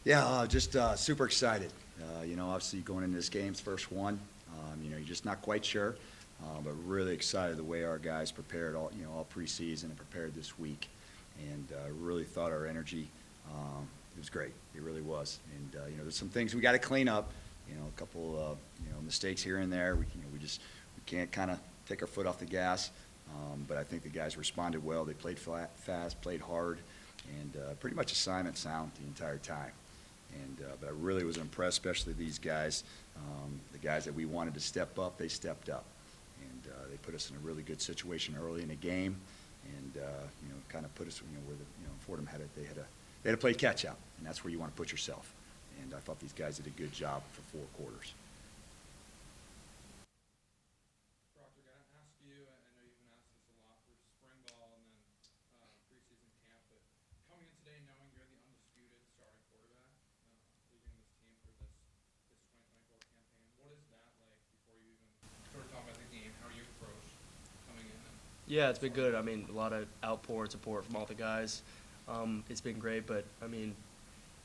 Yeah, just super excited. Obviously going into this game's first one. You're just not quite sure, but really excited the way our guys prepared all preseason and prepared this week, and really thought our energy it was great. It really was. And there's some things we got to clean up. A couple of mistakes here and there. We can't kind of take our foot off the gas. But I think the guys responded well. They played fast, played hard, and pretty much assignment sound the entire time. But I really was impressed, especially these guys, the guys that we wanted to step up. They stepped up, and they put us in a really good situation early in the game, and kind of put us where Fordham they had to play catch up, and that's where you want to put yourself. And I thought these guys did a good job for 4 quarters. Proctor, got to ask you, I know you've been asked this a lot for spring ball and then preseason camp, but coming in today knowing you're the undisputed starting quarterback, leading this team through this 2024 campaign, what is that like before you even sort of talk about the game, how you approach coming in? Yeah, it's been good. I mean, a lot of outpour and support from all the guys. It's been great, but I mean,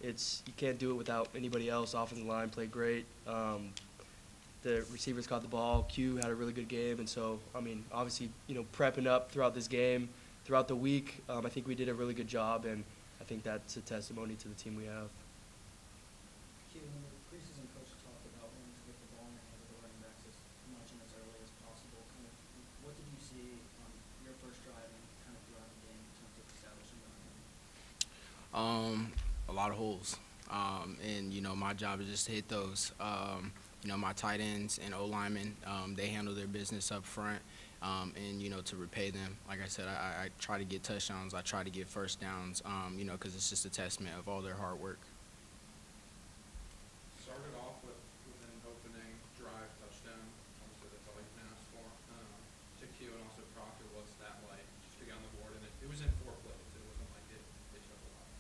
you can't do it without anybody else. Offensive line played great. The receivers caught the ball. Q had a really good game, and so I mean, obviously, prepping up throughout this game, throughout the week, I think we did a really good job, and I think that's a testimony to the team we have. Q, when the preseason coach talked about wanting to get the ball in the hands of the running backs as much and as early as possible, kind of, what did you see on your first drive and kind of throughout the game in terms of establishing the run game? A lot of holes. And my job is just to hit those. My tight ends and O-linemen, they handle their business up front. And to repay them, like I said, I try to get touchdowns. I try to get first downs, because it's just a testament of all their hard work. Started off with an opening drive touchdown. Obviously, that's all you can ask for. To Q and also Proctor, what's that like just to get on the board? And it was in 4 plays. It wasn't like it took a lot.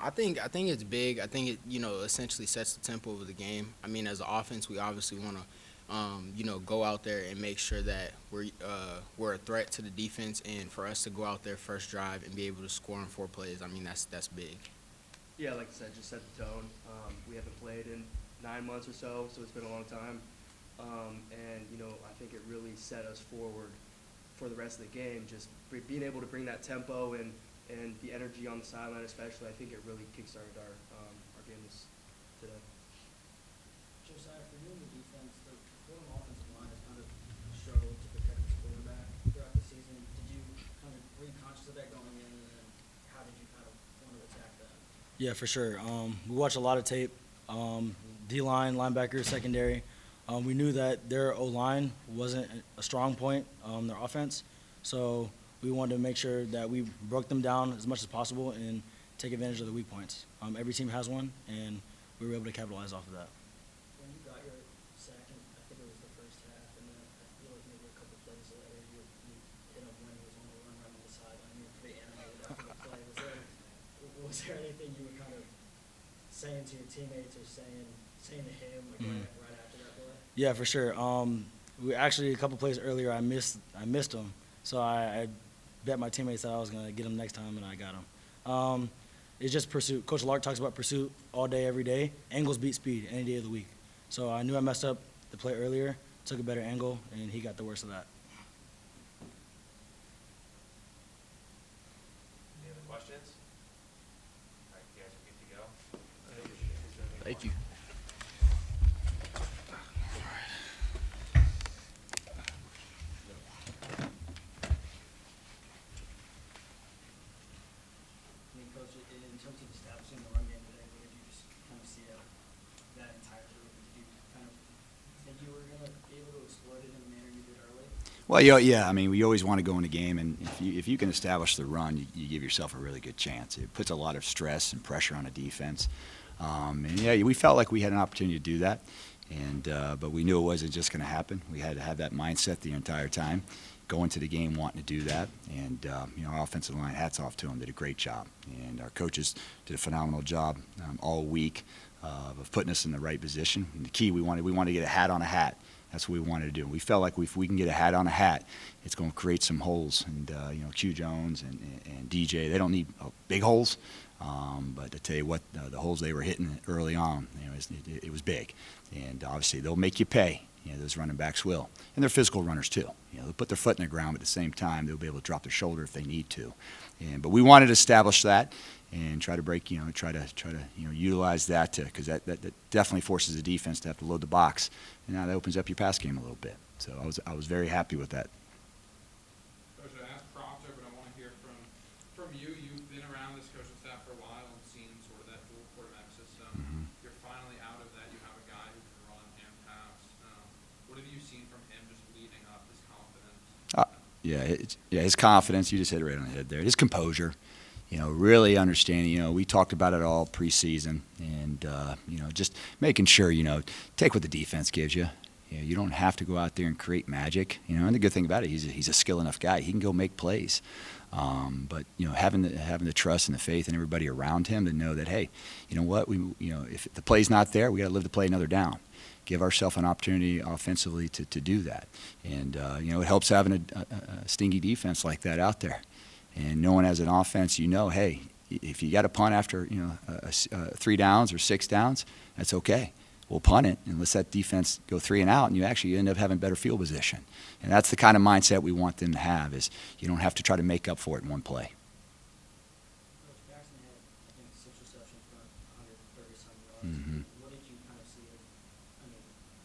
I think it's big. I think it, essentially sets the tempo of the game. I mean, as an offense, we obviously want to, go out there and make sure that we're a threat to the defense. And for us to go out there first drive and be able to score in 4 plays, I mean, that's big. Yeah, like I said, just set the tone. We haven't played in 9 months or so it's been a long time. And I think it really set us forward for the rest of the game. Just being able to bring that tempo and the energy on the sideline, especially, I think it really kickstarted our game today. Josiah, for you in the defense, the Fordham offensive line has kind of struggled to protect its quarterback throughout the season. Were you conscious of that going in, and then how did you kind of want to attack that? Yeah, for sure. We watched a lot of tape, D-line, linebacker, secondary. We knew that their O-line wasn't a strong point, their offense. So we wanted to make sure that we broke them down as much as possible and take advantage of the weak points. Every team has one, and we were able to capitalize off of that. When you got your second, I think it was the first half, and then I feel like maybe a couple plays later, you hit him when he was on the run right on the sideline. You were pretty animated after the play. Was there anything you were kind of saying to your teammates or saying to him right after that play? Yeah, for sure. We actually a couple plays earlier, I missed him, so I bet my teammates that I was gonna get him next time, and I got him. It's just pursuit. Coach Lark talks about pursuit all day, every day. Angles beat speed any day of the week. So I knew I messed up the play earlier, took a better angle, and he got the worst of that. Any other questions? All right, you guys are good to go. Thank you. Coach, in terms of establishing the run game today, what did you just kind of see out of that entire group? Did you kind of think you were going to be able to exploit it in the manner you did early? Well, yeah. I mean, we always want to go in a game, and if you can establish the run, you give yourself a really good chance. It puts a lot of stress and pressure on a defense. And yeah, we felt like we had an opportunity to do that, but we knew it wasn't just going to happen. We had to have that mindset the entire time, go into the game wanting to do that. And our offensive line, hats off to them, did a great job, and our coaches did a phenomenal job all week of putting us in the right position. And the key, we wanted to get a hat on a hat That's what we wanted to do. We felt like if we can get a hat on a hat, it's going to create some holes. And, Q Jones and DJ, they don't need big holes. But to tell you what, the holes they were hitting early on, it was big. And obviously they'll make you pay. Those running backs will. And they're physical runners too. They'll put their foot in the ground, but at the same time, they'll be able to drop their shoulder if they need to. But we wanted to establish that and try to break, try to utilize that because that definitely forces the defense to have to load the box. And now that opens up your pass game a little bit. So I was very happy with that. Coach, I asked Proctor, but I want to hear from you. You've been around this coaching staff for a while and seen sort of that dual quarterback system. You're finally out of that. You have a guy who can run and pass. What have you seen from him just leading up, his confidence? His confidence, you just hit it right on the head there. His composure, really understanding, we talked about it all preseason and, just making sure, take what the defense gives you. You don't have to go out there and create magic, and the good thing about it, he's a skill enough guy. He can go make plays. But, having the trust and the faith in everybody around him to know that, hey, you know what, if the play's not there, we got to live the play another down. Give ourselves an opportunity offensively to do that. And, it helps having a stingy defense like that out there. And knowing as an offense, hey, if you got to punt after, 3 downs or 6 downs, that's okay. We'll punt it and let that defense go 3 and out, and you actually end up having better field position. And that's the kind of mindset we want them to have is you don't have to try to make up for it in one play. Coach Jackson had, I think, 6 receptions for 130-some yards. What did you kind of see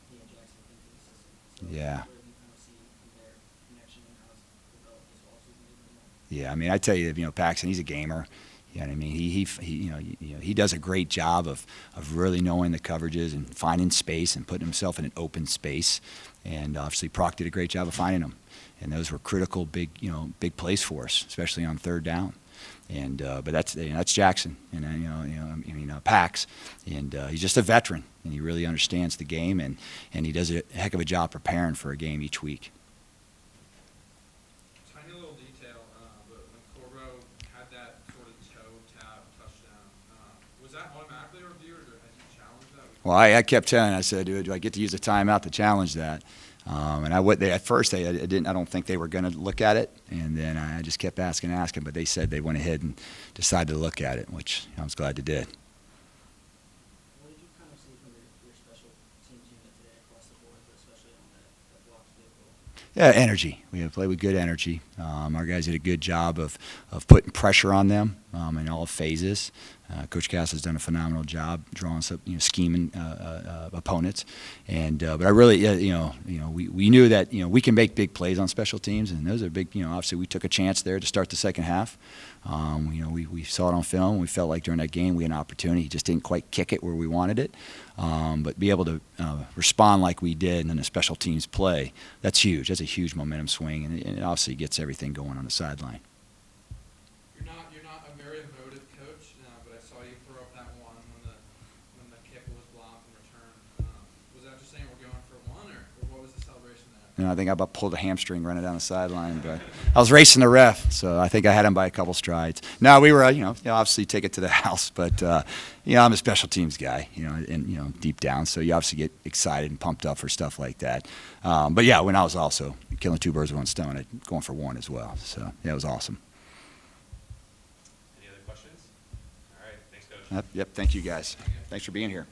he and Jackson into the system? So Yeah. what did you kind of see in their connection and how it's developed this offseason even more? Yeah, I tell you, Paxton, he's a gamer. He does a great job of really knowing the coverages and finding space and putting himself in an open space. And obviously, Proc did a great job of finding them. And those were critical, big plays for us, especially on 3rd down. And but that's Jackson, and Pax, and he's just a veteran, and he really understands the game, and he does a heck of a job preparing for a game each week. Tiny little detail, but when Corbo had that sort of toe tap touchdown, was that automatically reviewed, or has he challenged that? Well, I kept telling, I said, do I get to use a timeout to challenge that? And at first I don't think they were going to look at it, and then I just kept asking, but they said they went ahead and decided to look at it, which I was glad they did. What did you kind of see from your special teams unit today across the board, but especially on that blocked field goal? Yeah, energy. We had to play with good energy. Our guys did a good job of putting pressure on them in all phases. Coach Cass has done a phenomenal job drawing some, scheming opponents. And but I really, we knew that we can make big plays on special teams, and those are big. Obviously we took a chance there to start the second half. We saw it on film. We felt like during that game we had an opportunity. Just didn't quite kick it where we wanted it. But be able to respond like we did in a special teams play, that's huge. That's a huge momentum swing, and it obviously gets everything going on the sideline. You're not a very emotive coach, but I saw you throw up that one when the kick was blocked and returned. Was that just saying we're going for one, or what was the celebration there? I think I about pulled a hamstring running down the sideline, but I was racing the ref, so I think I had him by a couple strides. No, we were, obviously take it to the house, but I'm a special teams guy, and deep down, so you obviously get excited and pumped up for stuff like that. But yeah, when I was also killing 2 birds with 1 stone, going for 1 as well. So yeah, it was awesome. Any other questions? All right, thanks, Coach. Yep, thank you guys. Thanks for being here.